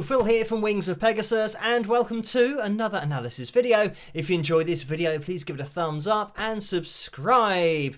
Hello, Phil here from Wings of Pegasus and welcome to another analysis video. If you enjoyed this video, please give it a thumbs up and subscribe.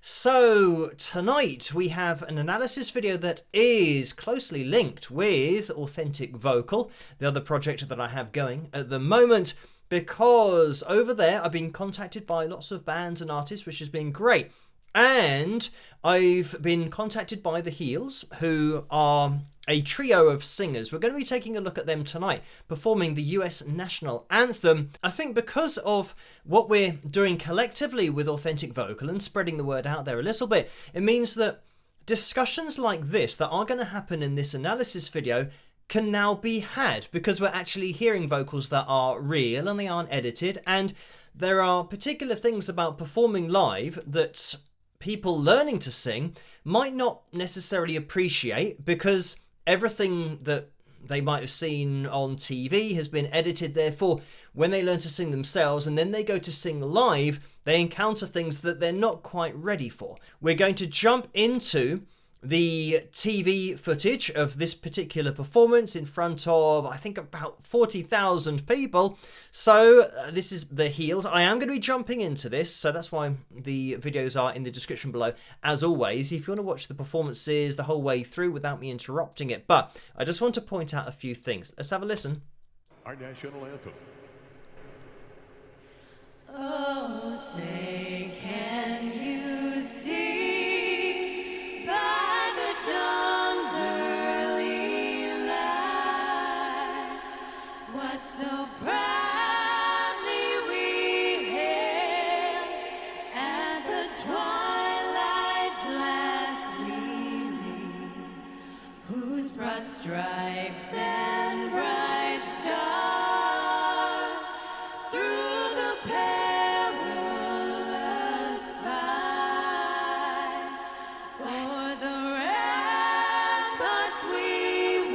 So tonight we have an analysis video that is closely linked with Authentic Vocal, the other project that I have going at the moment, because over there I've been contacted by lots of bands and artists, which has been great. And I've been contacted by the Heels, who are a trio of singers. We're going to be taking a look at them tonight, performing the US National Anthem. I think because of what we're doing collectively with Authentic Vocal and spreading the word out there a little bit, it means that discussions like this that are going to happen in this analysis video can now be had, because we're actually hearing vocals that are real and they aren't edited. And there are particular things about performing live that people learning to sing might not necessarily appreciate, because everything that they might have seen on TV has been edited. Therefore, when they learn to sing themselves and then they go to sing live, they encounter things that they're not quite ready for. We're going to jump into the TV footage of this particular performance in front of, I think, about 40,000 people. So this is the Heels. I am going to be jumping into this, so that's why the videos are in the description below. As always, if you want to watch the performances the whole way through without me interrupting it. But I just want to point out a few things. Let's have a listen. Our national anthem. Oh, say can you see by the dawn's early light what so proudly we hailed at the twilight's last gleaming, whose broad stripes and bright stars through the perilous fight o'er the ramparts we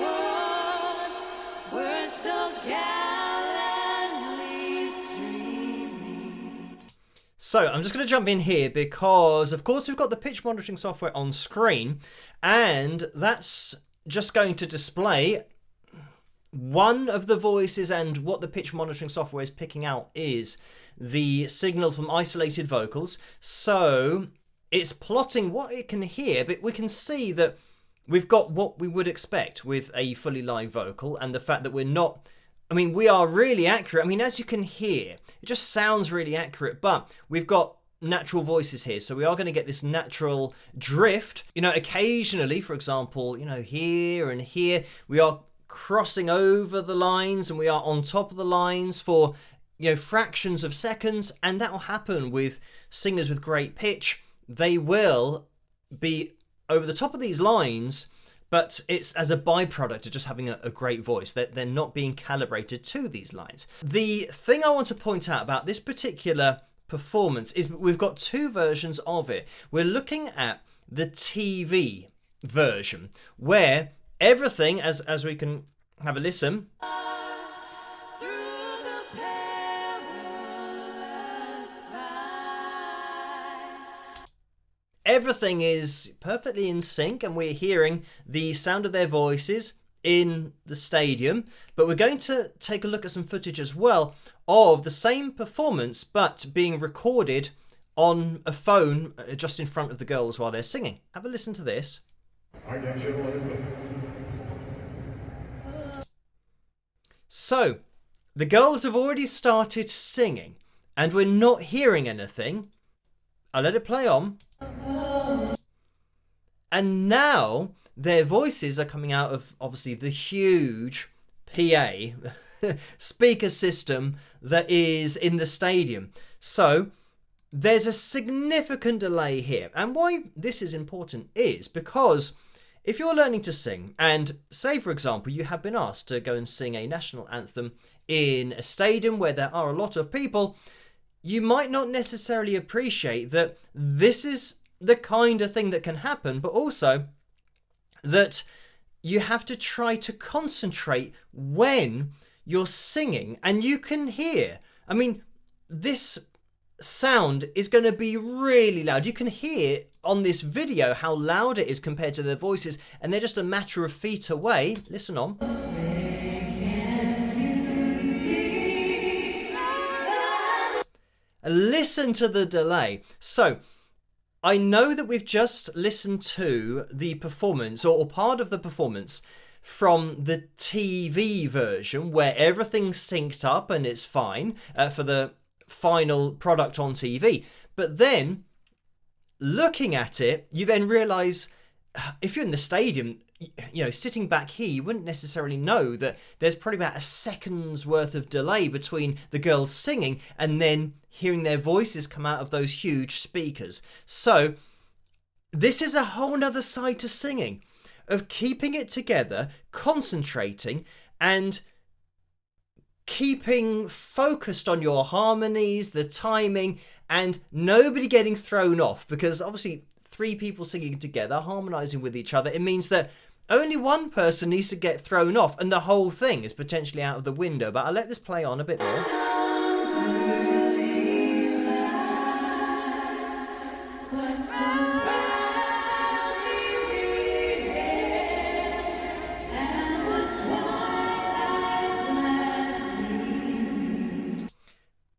watched were so gallantly streaming. So I'm just going to jump in here because, of course, we've got the pitch monitoring software on screen, and that's just going to display one of the voices, and what the pitch monitoring software is picking out is the signal from isolated vocals. So it's plotting what it can hear, but we can see that we've got what we would expect with a fully live vocal, and the fact that we're not, I mean, we are really accurate. I mean, as you can hear, it just sounds really accurate, but we've got natural voices here, so we are going to get this natural drift. You know, occasionally, for example, you know, here and here, we are crossing over the lines and we are on top of the lines for, you know, fractions of seconds, and that will happen with singers with great pitch. They will be over the top of these lines, but it's as a byproduct of just having a great voice. They're not being calibrated to these lines. The thing I want to point out about this particular performance is we've got two versions of it. We're looking at the TV version, where everything, as we can have a listen, Through the perilous fight. everything is perfectly in sync, and we're hearing the sound of their voices in the stadium. But we're going to take a look at some footage as well of the same performance, but being recorded on a phone just in front of the girls while they're singing. Have a listen to this. Our national anthem. So the girls have already started singing and we're not hearing anything. I'll let it play on. And now their voices are coming out of, obviously, the huge PA speaker system that is in the stadium. So there's a significant delay here. And why this is important is because if you're learning to sing, and say, for example, you have been asked to go and sing a national anthem in a stadium where there are a lot of people, you might not necessarily appreciate that this is the kind of thing that can happen, but also that you have to try to concentrate when you're singing. And you can hear, I mean, this sound is going to be really loud. You can hear on this video how loud it is compared to their voices, and they're just a matter of feet away. Listen on. Listen to the delay. So, I know that we've just listened to the performance, or part of the performance, from the TV version, where everything's synced up and it's fine for the final product on TV. But then, looking at it, you then realise, if you're in the stadium, sitting back here, you wouldn't necessarily know that there's probably about a second's worth of delay between the girls singing and then hearing their voices come out of those huge speakers. So this is a whole nother side to singing, of keeping it together, concentrating, and keeping focused on your harmonies, the timing, and nobody getting thrown off, because obviously 3 people singing together, harmonizing with each other, it means that only one person needs to get thrown off and the whole thing is potentially out of the window. But I'll let this play on a bit more.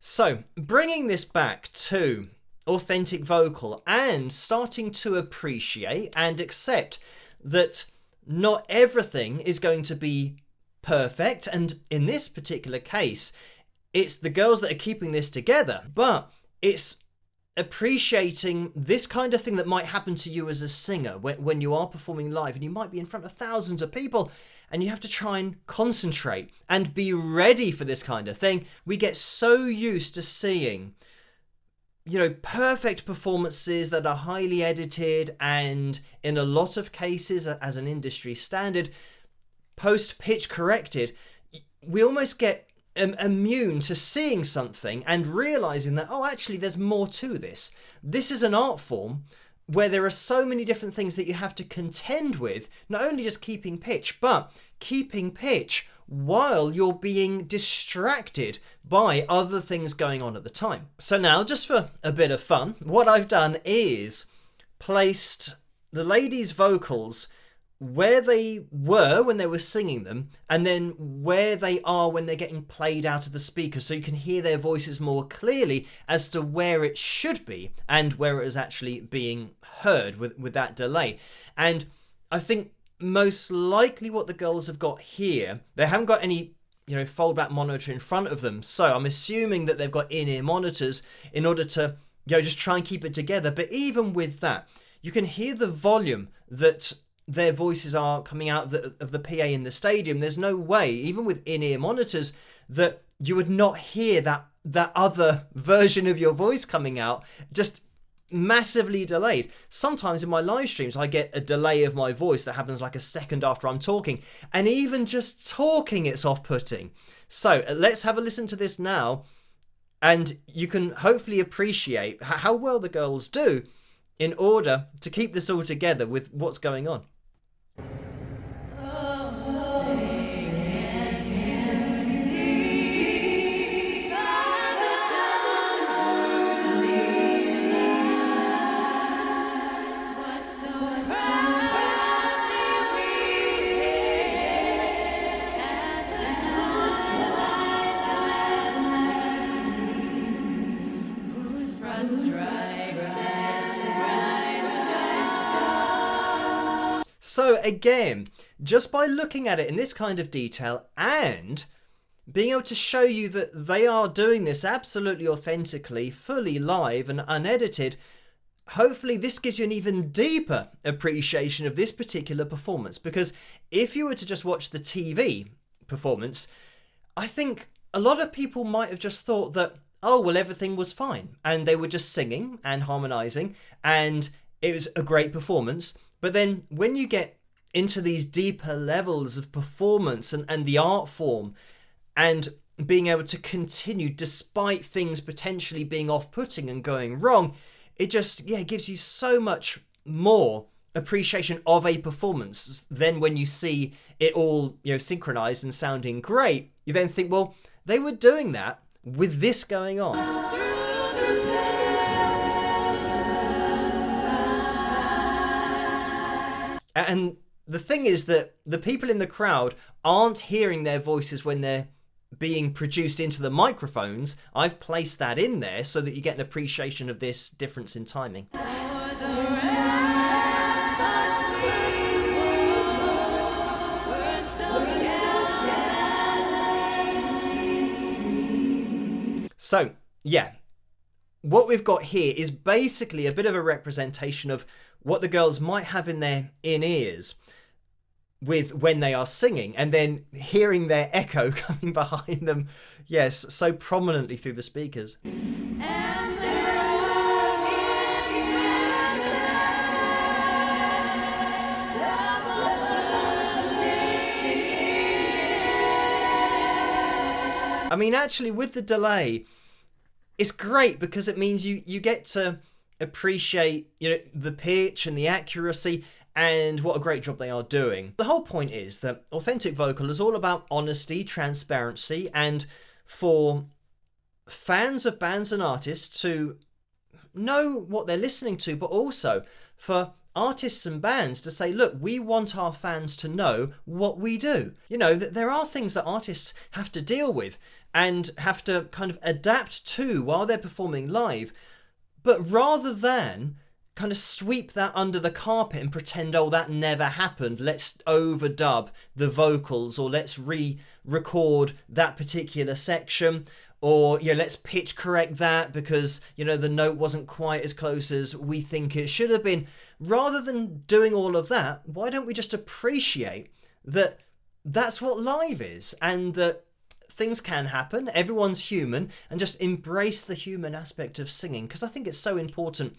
So, bringing this back to authentic vocal and starting to appreciate and accept that not everything is going to be perfect, and in this particular case it's the girls that are keeping this together, but it's appreciating this kind of thing that might happen to you as a singer when you are performing live and you might be in front of thousands of people and you have to try and concentrate and be ready for this kind of thing. We get so used to seeing perfect performances that are highly edited and in a lot of cases, as an industry standard, post-pitch corrected. We almost get immune to seeing something and realizing that, actually there's more to this. This is an art form where there are so many different things that you have to contend with, not only just keeping pitch, but keeping pitch while you're being distracted by other things going on at the time. So now, just for a bit of fun, what I've done is placed the ladies' vocals where they were when they were singing them, and then where they are when they're getting played out of the speaker, so you can hear their voices more clearly as to where it should be and where it is actually being heard with that delay. And I think most likely what the girls have got here, they haven't got any fold back monitor in front of them, so I'm assuming that they've got in-ear monitors in order to just try and keep it together. But even with that, you can hear the volume that their voices are coming out of the PA in the stadium. There's no way, even with in-ear monitors, that you would not hear that other version of your voice coming out, just massively delayed. Sometimes in my live streams I get a delay of my voice that happens like a second after I'm talking, and even just talking it's off-putting. So let's have a listen to this now, and you can hopefully appreciate how well the girls do in order to keep this all together with what's going on. So again, just by looking at it in this kind of detail and being able to show you that they are doing this absolutely authentically, fully live and unedited, hopefully this gives you an even deeper appreciation of this particular performance. Because if you were to just watch the TV performance, I think a lot of people might have just thought that, oh, well, everything was fine and they were just singing and harmonizing and it was a great performance. But then when you get into these deeper levels of performance and the art form and being able to continue despite things potentially being off-putting and going wrong, it just, gives you so much more appreciation of a performance than when you see it all, synchronized and sounding great. You then think, well, they were doing that with this going on. And the thing is that the people in the crowd aren't hearing their voices when they're being produced into the microphones, I've placed that in there so that you get an appreciation of this difference in timing. So, yeah, what we've got here is basically a bit of a representation of what the girls might have in their in-ears with when they are singing, and then hearing their echo coming behind them, yes, so prominently through the speakers. I mean, actually, with the delay, it's great because it means you get to appreciate, you know, the pitch and the accuracy and what a great job they are doing. The whole point is that authentic vocal is all about honesty, transparency, and for fans of bands and artists to know what they're listening to, but also for artists and bands to say, look, we want our fans to know what we do. You know, that there are things that artists have to deal with and have to kind of adapt to while they're performing live. But rather than kind of sweep that under the carpet and pretend, oh, that never happened, let's overdub the vocals, or let's re-record that particular section, or, you know, let's pitch correct that because, you know, the note wasn't quite as close as we think it should have been. Rather than doing all of that, why don't we just appreciate that that's what live is, and that things can happen, everyone's human, and just embrace the human aspect of singing? Because I think it's so important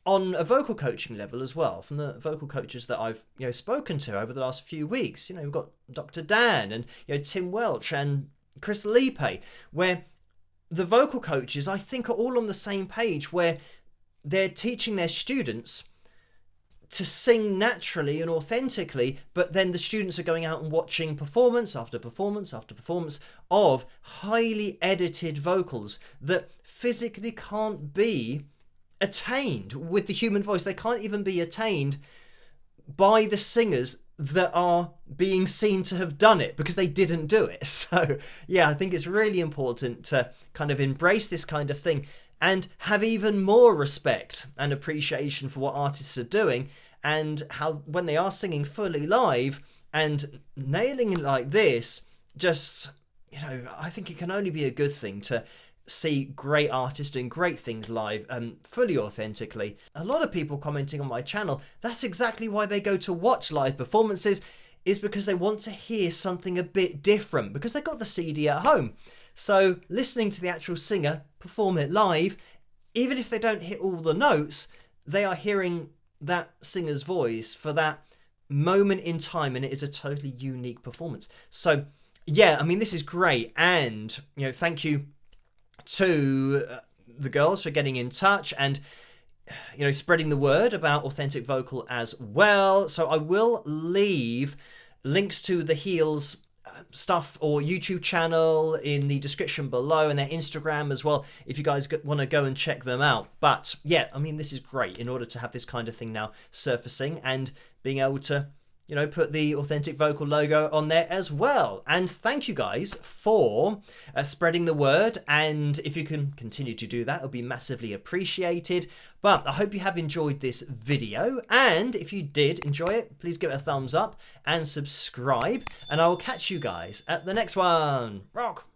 on a vocal coaching level as well, from the vocal coaches that I've, you know, spoken to over the last few weeks. You know, we've got Dr. Dan and, you know, Tim Welch and Chris Lipe, where the vocal coaches, I think, are all on the same page, where they're teaching their students to sing naturally and authentically, but then the students are going out and watching performance after performance after performance of highly edited vocals that physically can't be attained with the human voice. They can't even be attained by the singers that are being seen to have done it, because they didn't do it. So yeah, I think it's really important to kind of embrace this kind of thing and have even more respect and appreciation for what artists are doing, and how when they are singing fully live and nailing it like this, just, you know, I think it can only be a good thing to see great artists doing great things live and fully authentically. A lot of people commenting on my channel, that's exactly why they go to watch live performances, is because they want to hear something a bit different, because they've got the CD at home. So listening to the actual singer perform it live, even if they don't hit all the notes, they are hearing that singer's voice for that moment in time, and it is a totally unique performance. So yeah, I mean, this is great, and, you know, thank you to the girls for getting in touch and, you know, spreading the word about authentic vocal as well. So I will leave links to the Heels stuff or YouTube channel in the description below, and their Instagram as well, if you guys want to go and check them out. But yeah, I mean, this is great in order to have this kind of thing now surfacing and being able to, you know, put the authentic vocal logo on there as well. And thank you guys for spreading the word, and if you can continue to do that, it'll be massively appreciated. But I hope you have enjoyed this video, and if you did enjoy it, please give it a thumbs up and subscribe, and I will catch you guys at the next one. Rock!